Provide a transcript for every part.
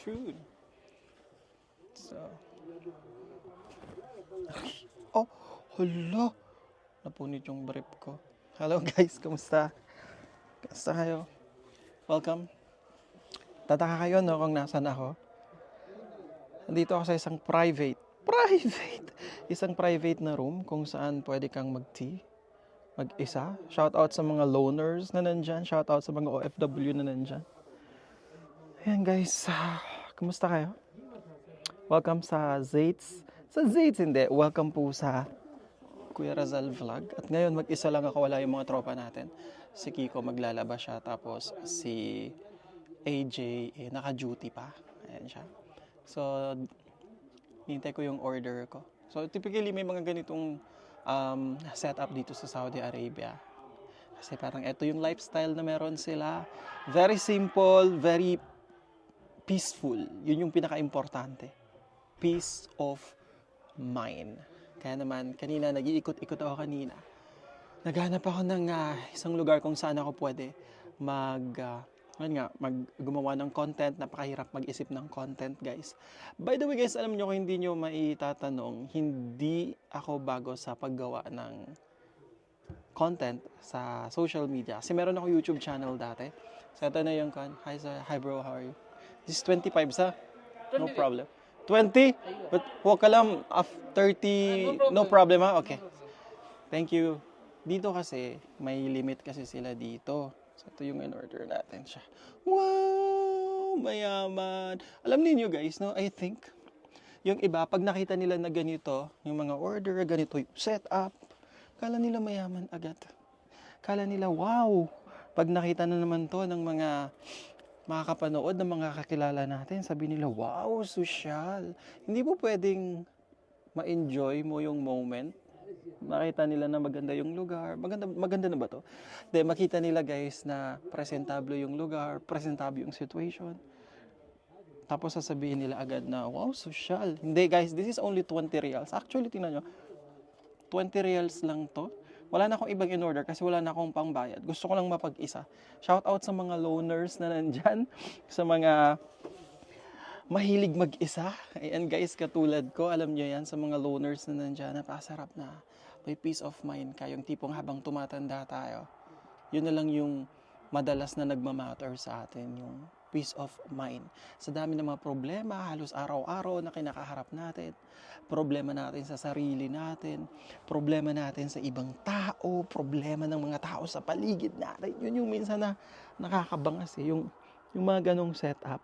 Shoot. So. Oh, hala. Napunit yung brief ko. Hello guys, kamusta? Kamusta kayo? Welcome. Tataka kayo no kung nasan ako. Nandito ako sa isang isang private na room kung saan pwede kang mag-tea, mag-isa. Shout out sa mga loners na nandyan. Shout out sa mga OFW na nandyan. Ayan guys, kamusta kayo? Welcome sa Zates. Sa Zates hindi, welcome po sa Kuya Razal Vlog. At ngayon mag-isa lang ako, wala yung mga tropa natin. Si Kiko maglalaba siya, tapos si AJ naka-duty pa. Ayan siya. So, hintay ko yung order ko. So, typically may mga ganitong setup dito sa Saudi Arabia. Kasi parang ito yung lifestyle na meron sila. Very simple, very peaceful. Yun yung pinaka-importante. Peace of mind. Kaya naman, kanina, nag-iikot-ikot ako kanina. Naghanap ako ng isang lugar kung saan ako pwede gumawa ng content. Napakahirap mag-isip ng content, guys. By the way, guys, alam nyo, kung hindi nyo maitatanong, hindi ako bago sa paggawa ng content sa social media. Kasi meron ako YouTube channel dati. So, ito na yung hi bro, how are you? This is 25 sa? No problem. 20? But huwag ka lang 30, no problem ha? Okay. Thank you. Dito kasi, may limit kasi sila dito. So, ito yung in-order natin siya. Wow! Mayaman! Alam niyo guys, no? I think, yung iba, pag nakita nila na ganito, yung mga order, ganito yung setup, kala nila mayaman agad. Kala nila, wow! Pag nakita na naman to ng mga makakapanood ng mga kakilala natin, sabi nila, wow, social. Hindi po pwedeng ma-enjoy mo yung moment. Makita nila na maganda yung lugar. Maganda na ba to? Makita nila guys na presentable yung lugar, presentable yung situation. Tapos sasabihin nila agad na, wow, social. Hindi guys, this is only 20 reals. Actually, tingnan nyo, 20 reals lang to. Wala na akong ibang in-order kasi wala na akong pangbayad. Gusto ko lang mapag-isa. Shout out sa mga loners na nandyan, sa mga mahilig mag-isa. Ayan guys, katulad ko, alam nyo yan, sa mga loners na nandyan, napasarap na. May peace of mind ka. Yung tipong habang tumatanda tayo, yun na lang yung madalas na nagmamatter sa atin, yung peace of mind. Sa dami ng mga problema, halos araw-araw na kinakaharap natin, problema natin sa sarili natin, problema natin sa ibang tao, problema ng mga tao sa paligid natin. Yun yung minsan na nakakabangas yung mga ganong setup.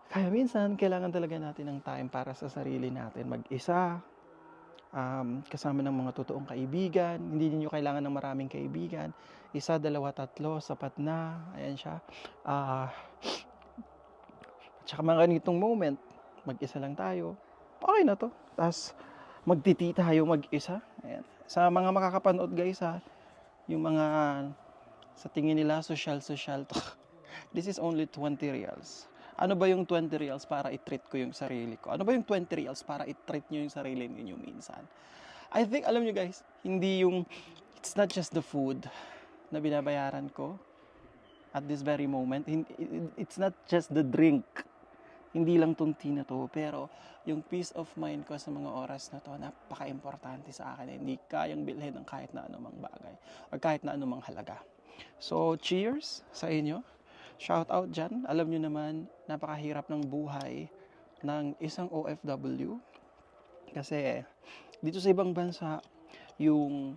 Kaya minsan, kailangan talaga natin ng time para sa sarili natin. Mag-isa, kasama ng mga totoong kaibigan. Hindi niyo kailangan ng maraming kaibigan. 1, 2, 3, sapat na. Ayan siya. Tsaka mga ganitong moment, mag-isa lang tayo. Okay na to. Tapos, magtiti tayo mag-isa. Ayan. Sa mga makakapanood guys yung mga sa tingin nila social to. This is only 20 reals. Ano ba yung 20 reals para i-treat ko yung sarili ko? Ano ba yung 20 reals para i-treat nyo yung sarili niyo minsan? I think, alam nyo guys, it's not just the food na binabayaran ko at this very moment. It's not just the drink. Hindi lang tong tea na to, pero yung peace of mind ko sa mga oras na to, napaka-importante sa akin. Hindi kayang bilhin ng kahit na anumang bagay or kahit na anumang halaga. So, cheers sa inyo. Shout out dyan. Alam nyo naman, napakahirap ng buhay ng isang OFW. Kasi dito sa ibang bansa, yung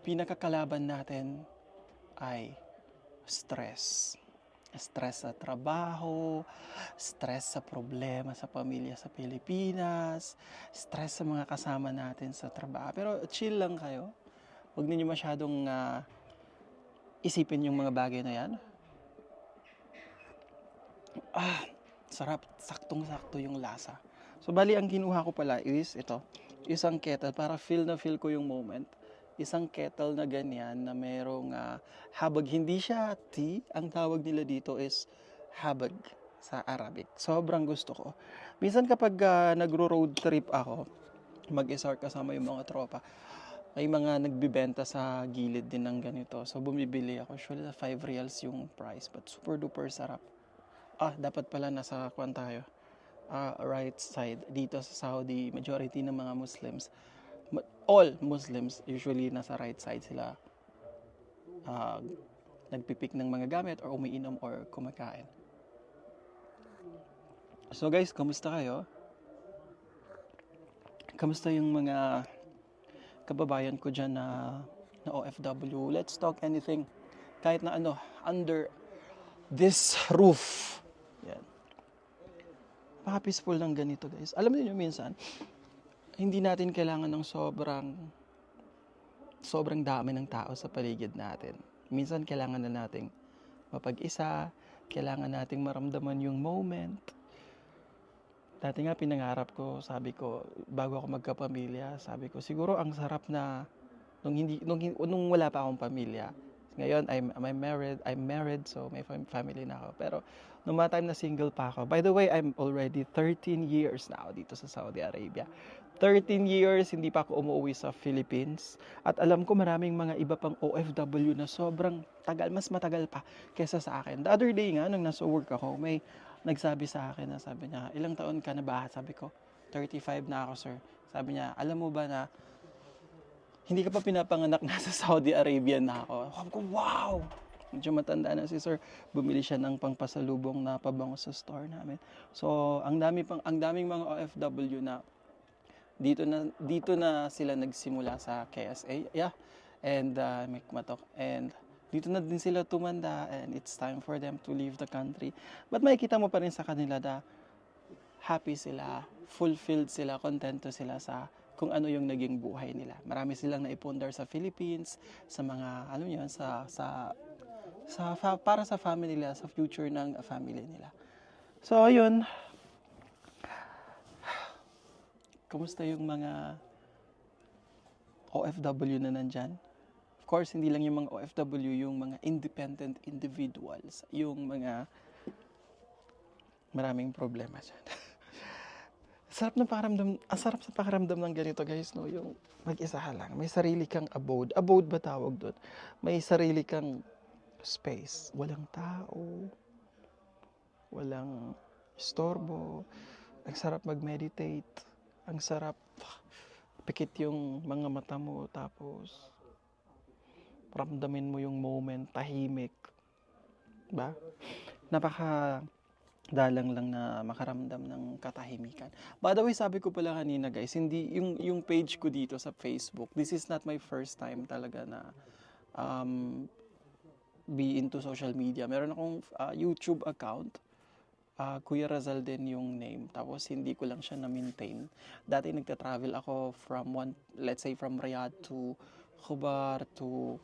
pinakakalaban natin ay stress. Stress sa trabaho, stress sa problema sa pamilya sa Pilipinas, stress sa mga kasama natin sa trabaho. Pero chill lang kayo. Huwag ninyo masyadong isipin yung mga bagay na yan. Sarap, saktong-sakto yung lasa. So bali ang kinuha ko pala is ito, isang kettle para feel ko yung moment. Isang kettle na ganyan na merong habag. Hindi siya tea, ang tawag nila dito is habag sa Arabic. Sobrang gusto ko. Minsan kapag nagro-road trip ako, mag-isa or kasama yung mga tropa, may mga nagbibenta sa gilid din ng ganito. So bumibili ako. Usually 5 reals yung price, but super duper sarap. dapat pala nasa kwan tayo. Right side. Dito sa Saudi, majority ng mga Muslims, all Muslims, usually nasa right side sila. Nagpipik ng mga gamit or umiinom or kumakain. So guys, kamusta kayo? Kamusta yung mga kababayan ko dyan na OFW? Let's talk anything. Kahit na ano, under this roof. Yan. Napaka-peaceful ng ganito guys. Alam niyo minsan, hindi natin kailangan ng sobrang dami ng tao sa paligid natin. Minsan kailangan na nating mapag-isa, kailangan nating maramdaman yung moment. Dati nga pinangarap ko, sabi ko, bago ako magkapamilya, sabi ko, siguro ang sarap na nung wala pa akong pamilya. Ngayon, I'm married, so may family na ako. Pero nung mga time na single pa ako, by the way, I'm already 13 years now dito sa Saudi Arabia. 13 years, hindi pa ako umuwi sa Philippines. At alam ko maraming mga iba pang OFW na sobrang tagal, mas matagal pa kesa sa akin. The other day nga, nung nasa work ako, may nagsabi sa akin na sabi niya, ilang taon ka na ba? Sabi ko, 35 na ako, sir. Sabi niya, alam mo ba na hindi ka pa pinapanganak, nasa Saudi Arabia na ako. Sabi ko, wow! Medyo matanda na si sir. Bumili siya ng pangpasalubong na pabango sa store namin. So, ang daming mga OFW na dito na sila nagsimula sa KSA. Yeah. And may kumatok. And dito na din sila tumanda and it's time for them to leave the country. But makikita mo pa rin sa kanila na happy sila, fulfilled sila, kontento sila sa kung ano yung naging buhay nila. Marami silang naipundar sa Philippines, sa mga para sa family nila, sa future ng family nila. So ayun. Kumusta yung mga OFW na nandyan? Of course, hindi lang yung mga OFW, yung mga independent individuals, yung mga maraming problema dyan. Sarap sa pakiramdam ng ganito guys, no? Yung mag-isa ka lang, may sarili kang abode ba tawag doon? May sarili kang space, walang tao, walang istorbo, ang sarap mag-meditate, ang sarap pikit yung mga mata mo, tapos ramdamin mo yung moment, tahimik, ba? Napaka dalang lang na makaramdam ng katahimikan. By the way, sabi ko pala kanina guys, hindi yung page ko dito sa Facebook, this is not my first time talaga na be into social media. Meron akong YouTube account, Kuya Razal din yung name. Tapos hindi ko lang siya na-maintain. Dati nagta-travel ako let's say from Riyadh to Khubar to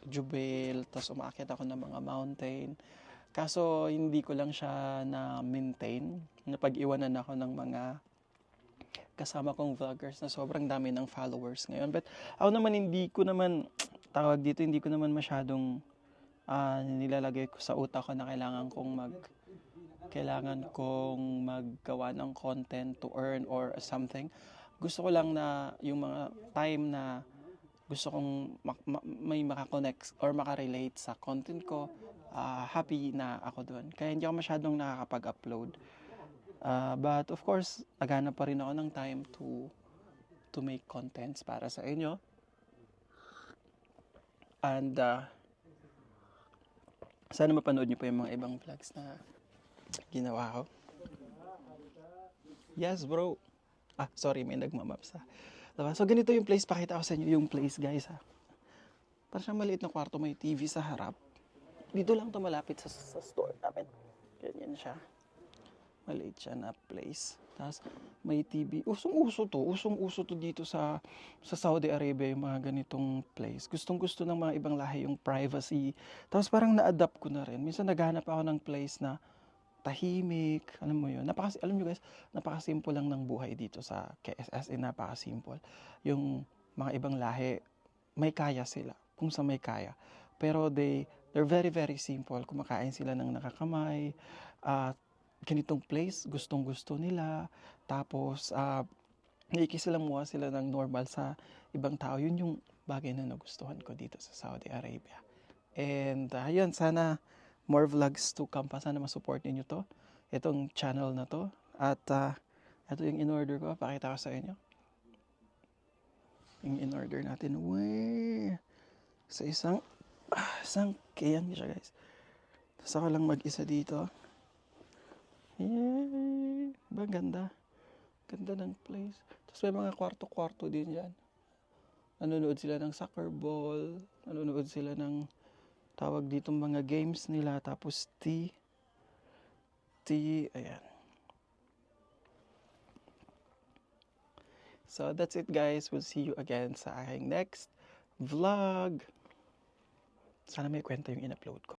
Jubail. Tapos umaakit ako ng mga mountain. Kaso hindi ko lang siya na-maintain. Napag-iwanan ako ng mga kasama kong vloggers na sobrang dami ng followers ngayon. But ako naman hindi ko naman masyadong nilalagay ko sa utak ko na kailangan kong maggawa ng content to earn or something. Gusto ko lang na yung mga time na gusto kong may makakonect or makarelate sa content ko, happy na ako doon. Kaya hindi ako masyadong nakakapag-upload. But of course, naghanap pa rin ako ng time to make contents para sa inyo. And sana mapanood nyo pa yung mga ibang vlogs na ginawa ko. Yes, bro. Sorry, may nagmamap sa labas. So, ganito yung place. Pakita ko sa inyo yung place, guys, ha. Parang siyang maliit na kwarto. May TV sa harap. Dito lang to malapit sa store namin. Ganyan siya. Maliit siya na place. Tapos, may TV. Usong-uso to dito sa Saudi Arabia, yung mga ganitong place. Gustong-gusto ng mga ibang lahi yung privacy. Tapos, parang na-adapt ko na rin. Minsan, naghanap ako ng place na tahimik, alam mo yun. Alam nyo guys, napakasimple lang ng buhay dito sa KSS. Napakasimple. Yung mga ibang lahi, may kaya sila. Kung sa may kaya. Pero they're very, very simple. Kumakain sila ng nakakamay. Ganitong place, gustong-gusto nila. Tapos, nakikisalamua sila ng normal sa ibang tao. Yun yung bagay na nagustuhan ko dito sa Saudi Arabia. And, ayun, sana more vlogs to come pa. Sana masupport ninyo to. itong channel na to. At ito yung in-order ko. Pakita ko sa inyo. Yung in-order natin. Weh! Sa isang kayan siya guys. Tapos ako lang mag-isa dito. Yay! Ba, ganda. Ganda ng place. Tapos may mga kwarto-kwarto din dyan. Nanonood sila ng soccer ball. Nanonood sila ng tawag dito mga games nila. Tapos tea. Ayan. So that's it guys. We'll see you again sa aking next vlog. Sana may kwento yung in-upload ko.